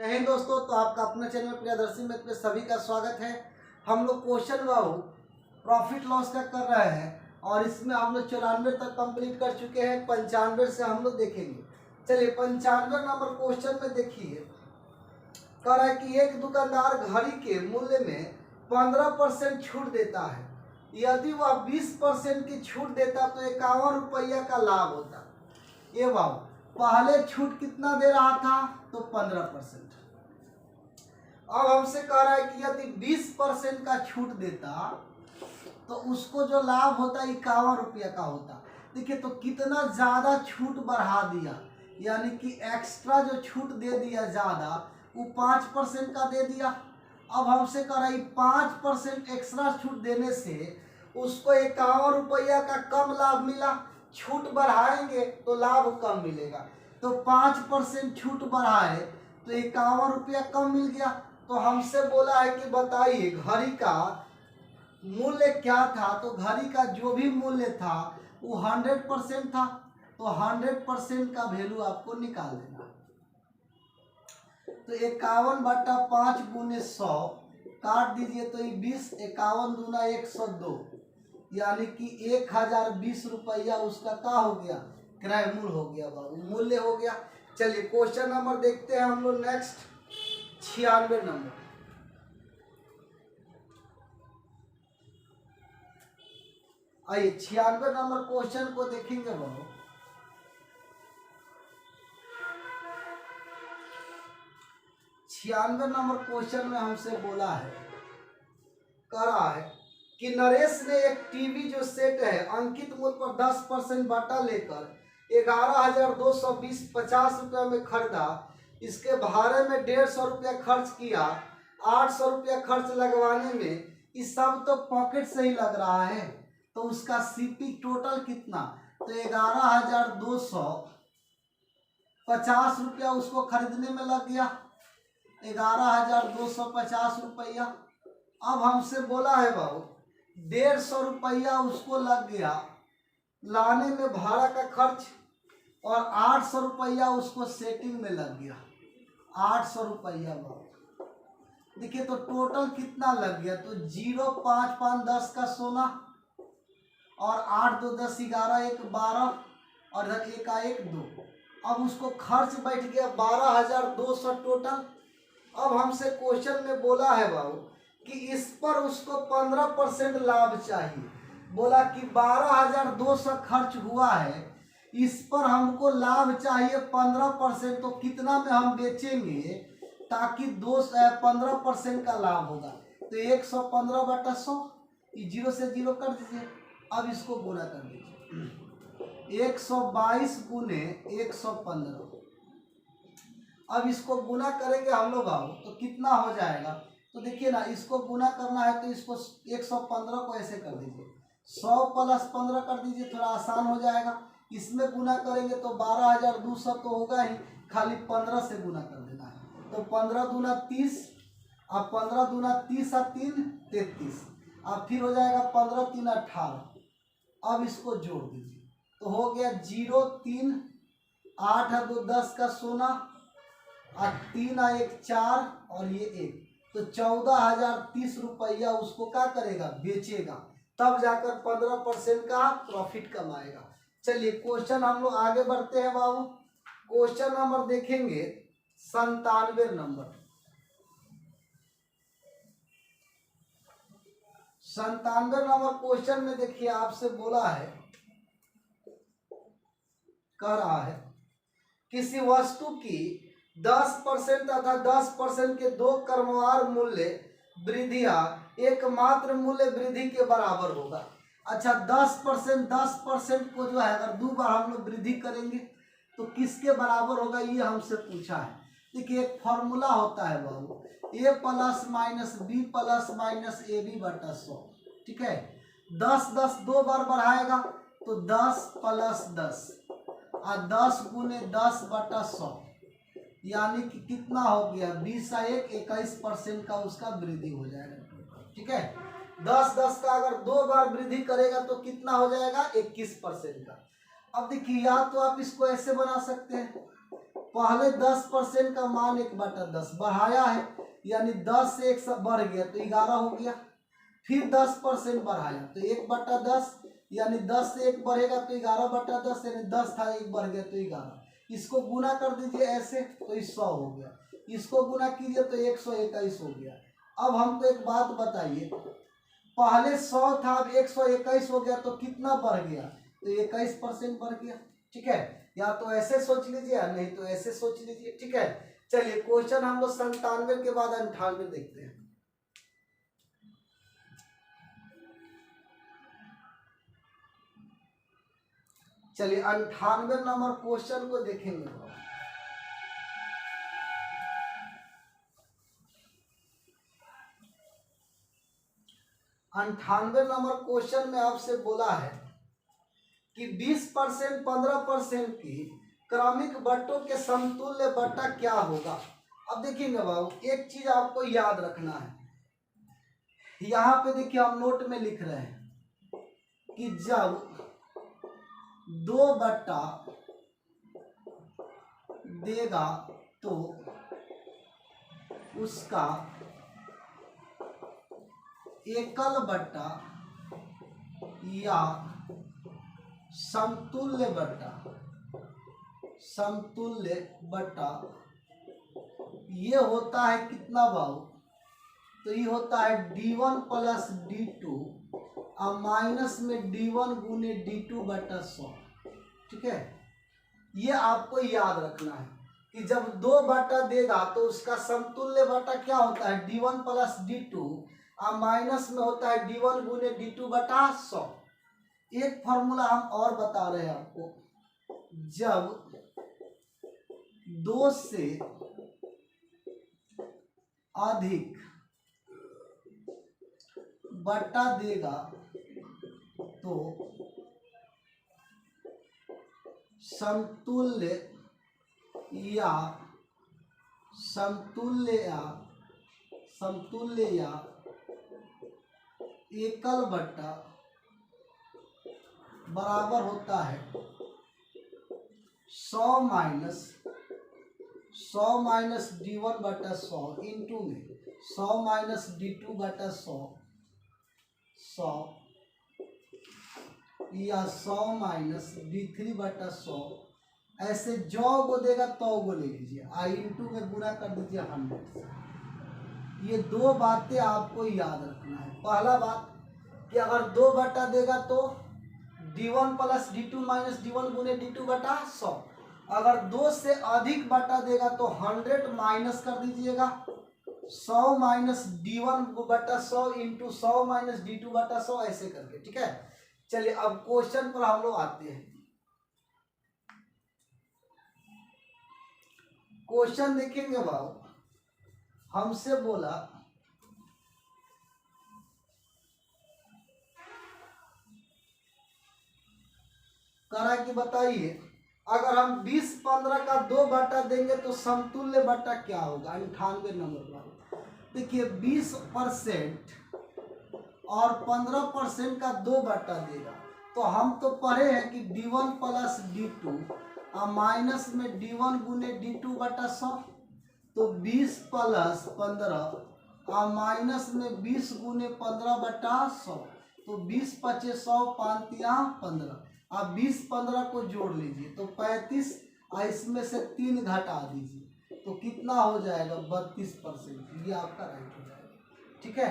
जय हिंद दोस्तों। तो आपका अपने चैनल प्रियदर्शी में सभी का स्वागत है। हम लोग क्वेश्चन वाओ प्रॉफिट लॉस का कर रहे हैं और इसमें हम लोग 94 तक कंप्लीट कर चुके हैं। 95 से हम लोग देखेंगे। चलिए 95 नंबर क्वेश्चन में देखिए, कह रहा है कि एक दुकानदार घड़ी के मूल्य में 15% छूट देता है। यदि वह 20% की छूट देता तो 51 रुपया का लाभ होता। ये वाओ पहले छूट कितना दे रहा था तो 15%। अब हमसे कह रहा है कि यदि 20% का छूट देता तो उसको जो लाभ होता 51 रुपया का होता। देखिए तो कितना ज़्यादा छूट बढ़ा दिया, यानी कि एक्स्ट्रा जो छूट दे दिया ज़्यादा, वो 5% का दे दिया। अब हमसे कह रहा है 5% एक्स्ट्रा छूट देने से उसको 51 रुपया का कम लाभ मिला। छूट बढ़ाएंगे तो लाभ कम मिलेगा, तो 5% छूट बढ़ाए तो 51 रुपया कम मिल गया। तो हमसे बोला है कि बताइए घड़ी का मूल्य क्या था। तो घड़ी का जो भी मूल्य था वो 100% था, तो 100% का वैल्यू आपको निकाल देना। तो 51/5 × 100 काट दीजिए तो ये 20, 51 दूना 102, यानी कि 1020 रुपया उसका क्या हो गया, क्रय मूल्य हो गया, मूल्य हो गया। चलिए क्वेश्चन नंबर देखते हैं हम लोग नेक्स्ट 96 नंबर। आइए 96 नंबर क्वेश्चन को देखेंगे। वो 96 नंबर क्वेश्चन में हमसे बोला है, कह रहा है कि नरेश ने एक टीवी जो सेट है अंकित मूल्य पर 10% बटा लेकर 11,220 रुपये में खरीदा। इसके भाड़े में 150 रुपया खर्च किया। 800 रुपया खर्च लगवाने में, इस सब तो पॉकेट से ही लग रहा है, तो उसका सीपी टोटल कितना, तो 11,250 रुपया उसको खरीदने में लग गया, 11,250 रुपया। अब हमसे बोला है बाबू 150 रुपया उसको लग गया लाने में भाड़ा का खर्च, और 800 रुपया उसको सेटिंग में लग गया, 800 रुपया बाबू। देखिए तो टोटल कितना लग गया, तो 0 5 5 10 का 16, और 8 2 10 11 1 12, और इधर 1 1 2। अब उसको खर्च बैठ गया 12,200 टोटल। अब हमसे क्वेश्चन में बोला है बाबू कि इस पर उसको 15% लाभ चाहिए। बोला कि 12,200 खर्च हुआ है, इस पर हमको लाभ चाहिए 15%। तो कितना में हम बेचेंगे ताकि 15% का लाभ होगा, तो 115/100, 0 से 0 कर दीजिए। अब इसको गुणा कर दीजिए 122 × 115। अब इसको गुना करेंगे हम लोग आओ तो कितना हो जाएगा, तो देखिए ना, इसको गुना करना है तो इसको 115 को ऐसे कर दीजिए, 100 + 15 कर दीजिए, थोड़ा आसान हो जाएगा। इसमें गुना करेंगे तो 12,200 तो होगा ही, खाली 15 से गुना कर देना है। तो 15 दूना 30, अब 15 दूना 30 और 3 33, अब फिर हो जाएगा 15 3 18। अब इसको जोड़ दीजिए तो हो गया 0 3 8 और 2 10 का 16, और 3 और 1 4, और ये 1, तो 14,030 रुपया उसको क्या करेगा, बेचेगा, तब जाकर 15% का प्रॉफिट कमाएगा। चलिए क्वेश्चन हम लोग आगे बढ़ते हैं बाबू। क्वेश्चन नंबर देखेंगे 97 नंबर। 97 नंबर क्वेश्चन में देखिए आपसे बोला है, कह रहा है किसी वस्तु की 10% तथा 10% के दो क्रमवार मूल्य वृद्धियां एकमात्र मूल्य वृद्धि के बराबर होगा। अच्छा 10% को जो है अगर 2 बार हम लोग वृद्धि करेंगे तो किसके बराबर होगा, ये हमसे पूछा है। देखिए एक फॉर्मूला होता है बाबू, a + -b + -ab/100। ठीक है, 10 10 2 बार बढ़ाएगा तो 10 + 10, और 10 × 10/100, यानी कि कितना हो गया 20 और 1 21% का उसका वृद्धि हो जाएगा। ठीक है, 10 10 का अगर 2 बार वृद्धि करेगा तो कितना हो जाएगा 21% का। अब देखिए या तो आप इसको ऐसे बना सकते हैं पहले 10% का मान 1/10 बढ़ाया है, यानी 10 से 1 बढ़ गया तो 11 हो गया। फिर 10% बढ़ाया तो 1/10, यानी 10 से 1 बढ़ेगा तो 11/10, यानी 10 था 1 बढ़ गया तो 11। इसको गुना कर दीजिए ऐसे तो 100 हो गया। इसको गुना कीजिए तो 121 हो गया। अब हमको एक बात बताइए, पहले 100 था अब 121 हो गया तो कितना बढ़ गया? तो 21% बढ़ गया। ठीक है, या तो ऐसे सोच लीजिए या नहीं तो ऐसे सोच लीजिए। ठीक है, चलिए क्वेश्चन हम लोग 97 के बाद 98 देखते हैं। चलिए 98 नंबर क्वेश्चन को देखेंगे। 98 नंबर क्वेश्चन में आपसे बोला है कि 20% 15% की क्रमिक बट्टों के समतुल्य बट्टा क्या होगा। अब देखिएगा बाबू, एक चीज आपको याद रखना है, यहाँ पे देखिए हम नोट में लिख रहे हैं कि जब 2 बट्टा देगा तो उसका एकल बट्टा या समतुल्य बट्टा ये होता है कितना बाबू? तो ये होता है D1 प्लस D2 और माइनस में D1 गुने D2/100। ठीक है, ये आपको याद रखना है कि जब 2 बट्टा देगा तो उसका समतुल्य बट्टा क्या होता है? D1 प्लस D2 और माइनस में होता है D1 गुने D2/100। एक फॉर्मूला हम और बता रहे हैं आपको, जब 2 से अधिक बट्टा देगा तो समतुल्य या एकल बट्टा बराबर होता है 100 माइनस D1/100 इंटू में 100 माइनस D2/100 या 100 माइनस D3/100। ऐसे जो को देगा तो को ले लीजिए, आई इंटू में गुना कर दीजिए 100 से। ये 2 बातें आपको याद रखना है। पहला बात कि अगर 2 बट्टा देगा तो D1 plus D2 minus D1 गुने D2/100। अगर 2 से अधिक बट्टा देगा तो 100 माइनस कर दीजिएगा 100 minus D1/100 into 100 minus D2/100 ऐसे करके। ठीक है, चलिए अब क्वेश्चन पर हम लोग आते हैं। क्वेश्चन देखेंगे बाबू, हमसे बोला करा कि बताइए अगर हम 20-15 का 2 बट्टा देंगे तो समतुल्य बट्टा क्या होगा। 98 नंबर पर देखिए 20% और 15% का 2 बट्टा देगा तो हम तो पढ़े हैं कि D1 प्लस D2 और माइनस में D1 गुने D2/100। तो 20 प्लस 15 और माइनस में 20 गुने 15/100 तो 20 पचे 100 5 15। आप 20-15 को जोड़ लीजिए तो 35 और इसमें से 3 घटा दीजिए तो कितना हो जाएगा? 32%। ये आपका राइट हो जाएगा। ठीक है,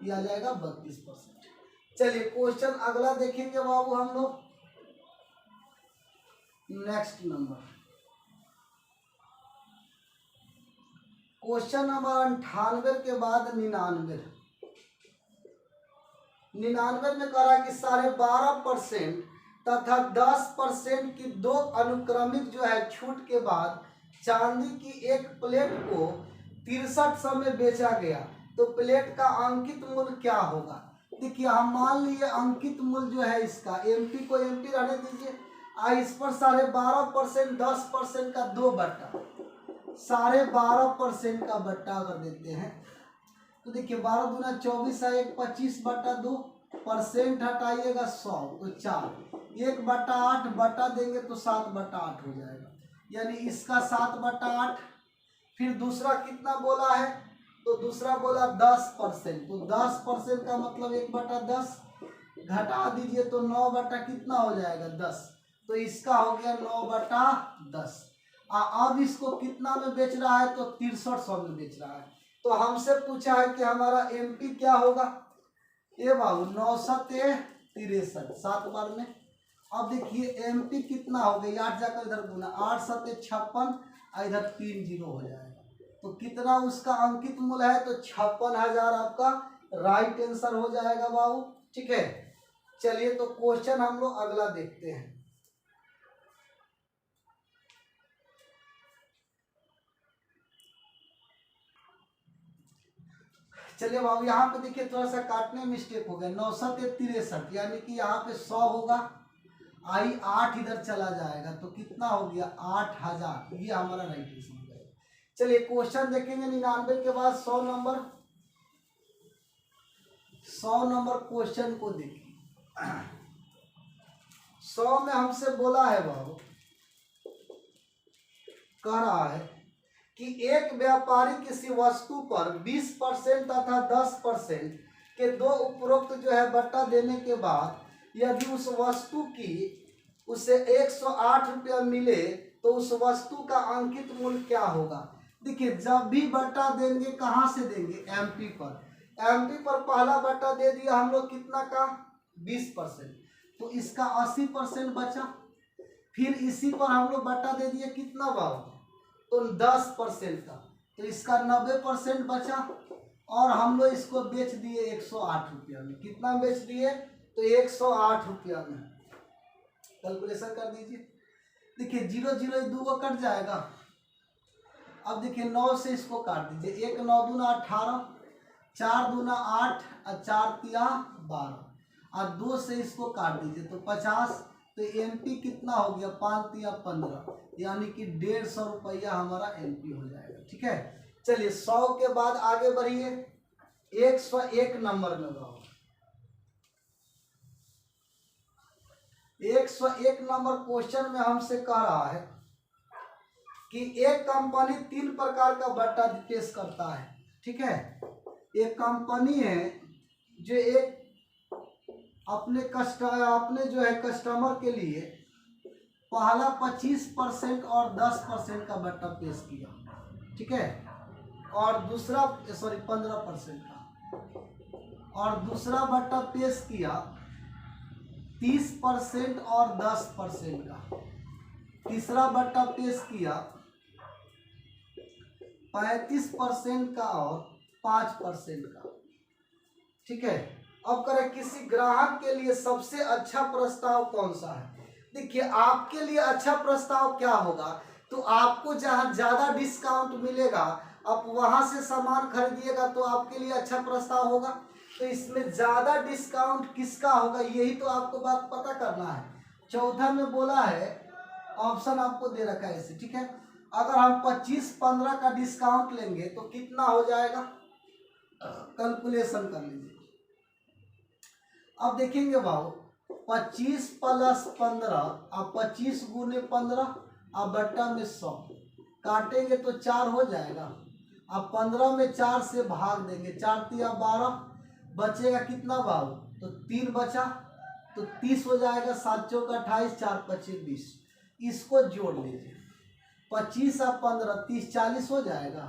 ये आ जाएगा 32%। चलिए क्वेश्चन अगला देखेंगे बाबू हम लोग। नेक्स्ट नंबर क्वेश्चन नंबर 98 के बाद 99। 99 में करा कि 12.5% तथा 10% की 2 अनुक्रमिक जो है छूट के बाद चांदी की एक प्लेट को 6300 में बेचा गया तो प्लेट का अंकित मूल्य क्या होगा। देखिए हम मान लिए अंकित मूल्य जो है इसका एमपी को एमपी रहने दीजिए, इस पर 12.5% 10% का 2 बट्टा 12.5% का बट्टा अगर देते हैं तो देखिए 12 दूना 24 है 25/2 परसेंट हटाइएगा 100 तो 4 1/8 बट्टा देंगे तो 7/8 हो जाएगा। यानी इसका 7/8। फिर दूसरा कितना बोला है, तो दूसरा बोला 10%, तो 10% का मतलब 1/10, घटा दीजिए तो 9 कितना हो जाएगा 10, तो इसका हो गया 9/10। अब इसको कितना में बेच रहा है, तो 6300 में बेच रहा है। तो हमसे पूछा है कि हमारा एमपी क्या होगा, ये बाबू 9×7=63, 7 बार में। अब देखिए एमपी कितना हो गया, 8 जाकर इधर गुना, 8×7=56, इधर 3 0 हो जाएगा। तो कितना उसका अंकित मूल्य है, तो 56,000 आपका राइट आंसर हो जाएगा बाबू। ठीक है, चलिए तो क्वेश्चन हम लोग अगला देखते हैं। चलिए बाबू यहाँ पे देखिए थोड़ा सा काटने मिस्टेक हो गया, 9×7=63, यानी कि यहाँ पे 100 होगा, आई 8 इधर चला जाएगा, तो कितना हो गया 8000, ये हमारा राइट आंसर हो गया। चलिए क्वेश्चन देखेंगे 99 के बाद 100 नंबर, 100 नंबर क्वेश्चन को देखिए। 100 में हमसे बोला है बाबू, कह रहा है कि एक व्यापारी किसी वस्तु पर 20% तथा 10% के दो उपरोक्त जो है बट्टा देने के बाद यदि उस वस्तु की उसे 108 रुपया मिले तो उस वस्तु का अंकित मूल्य क्या होगा। देखिए जब भी बट्टा देंगे कहाँ से देंगे, एमपी पर। एमपी पर पहला बट्टा दे दिया हम लोग कितना का 20%, तो इसका 80% बचा। फिर इसी पर हम लोग बट्टा दे दिए कितना बाबू, तो 10% का, तो इसका 90% बचा। और हम लोग इसको बेच दिए 108 रुपया में। कितना बेच दिए, तो 108 रुपया में। कैलकुलेशन कर दीजिए, देखिए 0 0 2 को कट जाएगा। अब देखिए 9 से इसको काट दीजिए, 1 9 दूना 18, 4 दूना 8 और 4 तिया 12, और 2 से इसको काट दीजिए तो 50। तो एमपी कितना हो गया, 5 तिया 15, यानी कि 150 रुपया हमारा एमपी हो जाएगा। ठीक है, चलिए 100 के बाद आगे बढ़िए, 101 नंबर में लगाओ। 101 नंबर क्वेश्चन में हमसे कह रहा है कि एक कंपनी 3 प्रकार का बट्टा पेश करता है। ठीक है, एक कंपनी है जो एक अपने जो है कस्टमर के लिए पहला 25% और 10% का बट्टा पेश किया। ठीक है, और दूसरा 15% का, और दूसरा बट्टा पेश किया 30% और 10% का, तीसरा बट्टा पेश किया 35% का और 5% का। ठीक है, अब करें किसी ग्राहक के लिए सबसे अच्छा प्रस्ताव कौन सा है। देखिए आपके लिए अच्छा प्रस्ताव क्या होगा, तो आपको जहाँ ज़्यादा डिस्काउंट मिलेगा आप वहाँ से सामान खरीदिएगा तो आपके लिए अच्छा प्रस्ताव होगा। तो इसमें ज़्यादा डिस्काउंट किसका होगा, यही तो आपको बात पता करना है। चौथा में बोला है, ऑप्शन आपको दे रखा है इसे। ठीक है, अगर हम 25-15 का डिस्काउंट लेंगे तो कितना हो जाएगा, कैलकुलेशन कर लीजिए। अब देखेंगे भाव 25 + 15 अब 25 × 15 अब बट्टा में 100 काटेंगे तो 4 हो जाएगा। अब 15 में 4 से भाग देंगे, 4 तिया 12, बचेगा कितना भाव, तो 3 बचा, तो 30 हो जाएगा। 7 चौक 28, 4 25 20, इसको जोड़ लीजिए। 25 और 15 30 40 हो जाएगा,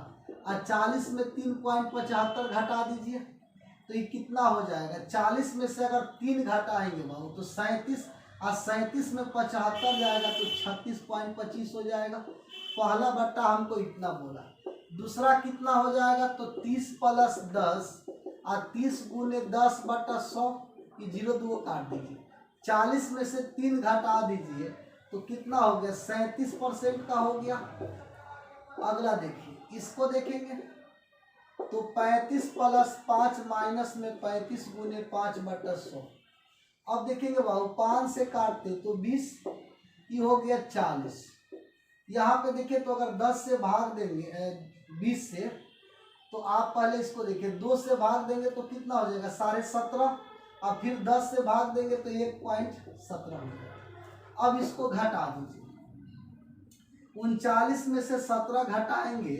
और 40 में 3.75 घटा दीजिए तो ये कितना हो जाएगा। 40 में से अगर 3 घटाएंगे बाबू तो 37, और 37 में 75 जाएगा तो 36.25 हो जाएगा। पहला बट्टा हमको इतना बोला, दूसरा कितना हो जाएगा, तो 30 + 10 और 30 × 10/100, ये 0 2 काट दीजिए। 40 में से 3 घटा दीजिए तो कितना हो गया, 37% का हो गया। अगला देखिए, इसको देखेंगे तो 35 + 5 माइनस में 35 × 5/100। अब देखेंगे बाबू 5 से काटते तो 20, ये हो गया 40। यहाँ पे देखिए तो अगर 10 से भाग देंगे 20 से, तो आप पहले इसको देखिए 2 से भाग देंगे तो कितना हो जाएगा 17.5, और फिर 10 से भाग देंगे तो 1.17 हो जाएगा। अब इसको घटा दीजिए, 39 में से 17 घटाएंगे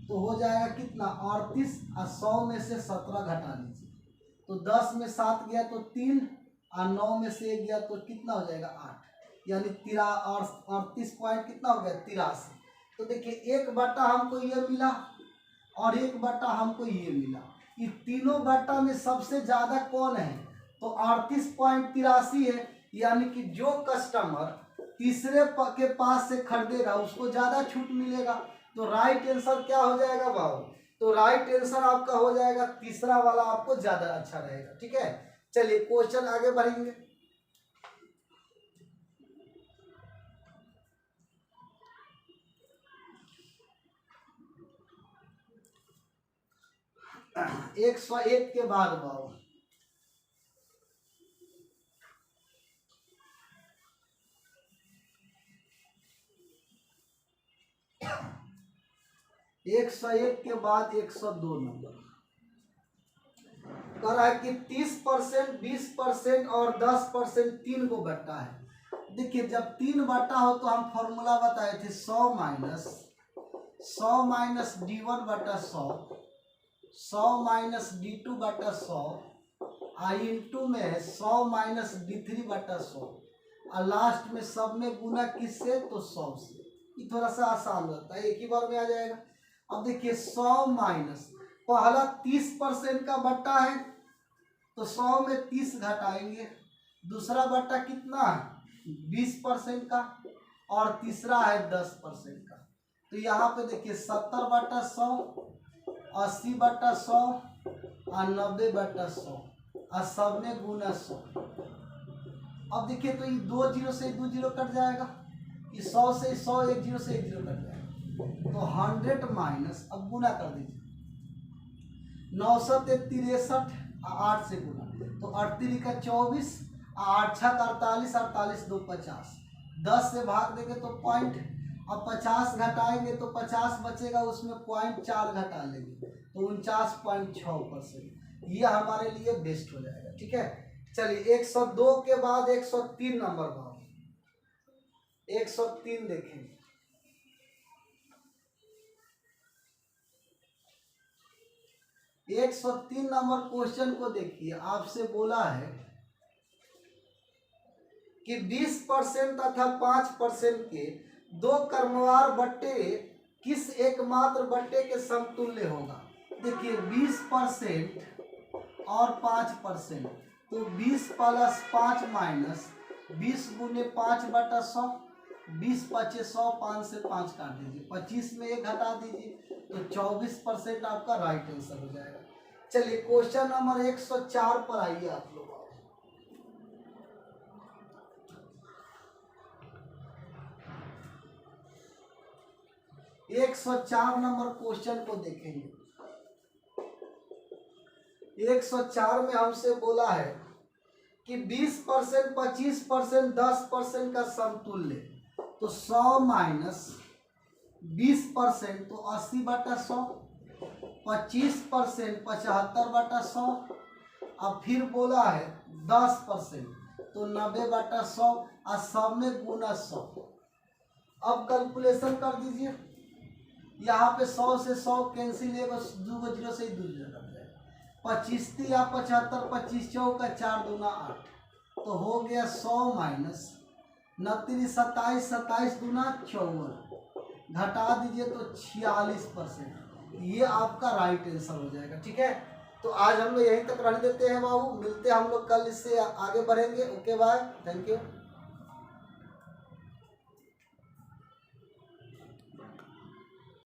तो हो जाएगा कितना 38, और 100 में से 17 घटा लीजिए तो 10 में 7 गया तो 3, और 9 में से 1 गया तो कितना हो जाएगा 8, यानी 38 पॉइंट कितना हो गया 83। तो देखिए 1/, हमको ये मिला और 1/, हमको ये मिला। ये तीनों बट्टा में सबसे ज़्यादा कौन है, तो 38.83 है, यानी कि जो कस्टमर तीसरे के पास से खरीदेगा उसको ज़्यादा छूट मिलेगा। तो राइट आंसर क्या हो जाएगा बाबू, तो राइट आंसर आपका हो जाएगा तीसरा वाला, आपको ज़्यादा अच्छा रहेगा। ठीक है, चलिए क्वेश्चन आगे बढ़ेंगे। एक 101 के बाद बाबू 101 के बाद 102 नंबर कह रहा है कि 30%, 20% और 10% तीन को बट्टा है। देखिए जब 3 बट्टा हो तो हम फॉर्मूला बताए थे 100 माइनस d1 बटा 100 माइनस d2 बटा 100 इंटू में 100 माइनस d3 बटा 100 और लास्ट में सब में गुना किससे, तो 100 से। ये थोड़ा सा आसान रहता है, एक ही बार में आ जाएगा। अब देखिए 100 माइनस पहला 30% का बट्टा है तो 100 में 30 घटाएंगे, दूसरा बट्टा कितना है 20% का, और तीसरा है 10% का। तो यहाँ पे देखिए 70/100, 80/100 और 90/100 और सब में गुना 100। अब देखिए तो ये 2 जीरो से 2 जीरो कट जाएगा, ये 100 से 100, 1 जीरो से 1 जीरो कट जाएगा। तो 100 माइनस, अब गुना कर दीजिए 963 और 8 से गुना, तो 38 का 24, 8 6 का 48, 48 2 50, 10 से भाग देंगे तो पॉइंट, अब 50 घटाएंगे तो 50 बचेगा, उसमें 0.4 घटा लेंगे तो 49.6%। ये हमारे लिए बेस्ट हो जाएगा। ठीक है, चलिए 102 के बाद 103 नंबर भाव 103 देखेंगे। 103 नंबर क्वेश्चन को देखिए, आपसे बोला है कि 20% तथा 5% के दो क्रमवार बट्टे किस एकमात्र बट्टे के समतुल्य होगा। देखिए 20% और 5%, तो 20 प्लस 5 माइनस 20 गुने 5/100, 20 पचे 100, 5 से 5 काट दीजिए, 25 में 1 घटा दीजिए तो 24% आपका राइट आंसर हो जाएगा। चलिए क्वेश्चन नंबर 104 पर आइए आप लोग। 104 नंबर क्वेश्चन को देखेंगे। 104 में हमसे बोला है कि 20%, 25%, 10% का समतुल्य, तो 100 माइनस 20% तो 80/100, 25% 75/100, अब फिर बोला है 10% तो 90/100 और सब में गुना 100। अब कैलकुलेशन कर दीजिए, यहाँ पे 100 से 100 कैंसिल है, बस 2 जीरो से 2 जीरो कट जाएगा। 25 या 75, 25 चौका 4 दूना 8, तो हो गया 100 माइनस 29, 27, 27 दूना 54, घटा दीजिए तो 46%। ये आपका राइट आंसर हो जाएगा। ठीक है, तो आज हम लोग यहीं तक रहने देते हैं बाबू, मिलते हैं हम लोग कल, इससे आगे बढ़ेंगे। Okay bye, thank you.